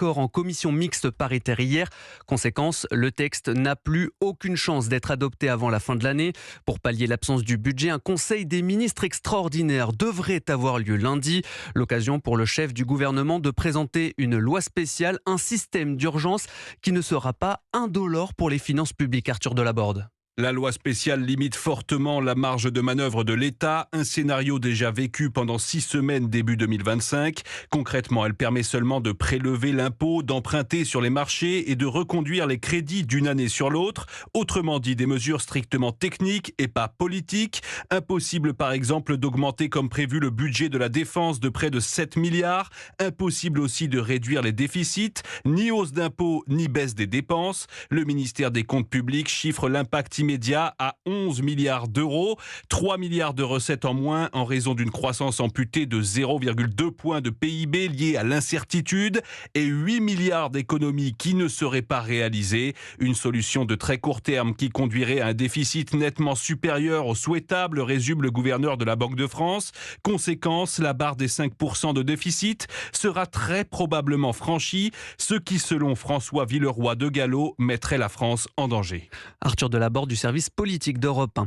accord en commission mixte paritaire hier. Conséquence, le texte n'a plus aucune chance d'être adopté avant la fin de l'année. Pour pallier l'absence du budget, un conseil des ministres extraordinaire devrait avoir lieu lundi. L'occasion pour le chef du gouvernement de présenter une loi spéciale, un système d'urgence qui ne sera pas indolore pour les finances publiques. Arthur Delaborde. La loi spéciale limite fortement la marge de manœuvre de l'État, un scénario déjà vécu pendant 6 semaines début 2025. Concrètement, elle permet seulement de prélever l'impôt, d'emprunter sur les marchés et de reconduire les crédits d'une année sur l'autre. Autrement dit, des mesures strictement techniques et pas politiques. Impossible par exemple d'augmenter comme prévu le budget de la défense de près de 7 milliards. Impossible aussi de réduire les déficits. Ni hausse d'impôts, ni baisse des dépenses. Le ministère des Comptes publics chiffre l'impact immédiat à 11 milliards d'euros, 3 milliards de recettes en moins en raison d'une croissance amputée de 0,2 points de PIB liée à l'incertitude et 8 milliards d'économies qui ne seraient pas réalisées. Une solution de très court terme qui conduirait à un déficit nettement supérieur au souhaitable, résume le gouverneur de la Banque de France. Conséquence, la barre des 5% de déficit sera très probablement franchie, ce qui, selon François Villeroy de Galhau, mettrait la France en danger. Arthur Delaborde du service politique d'Europe 1.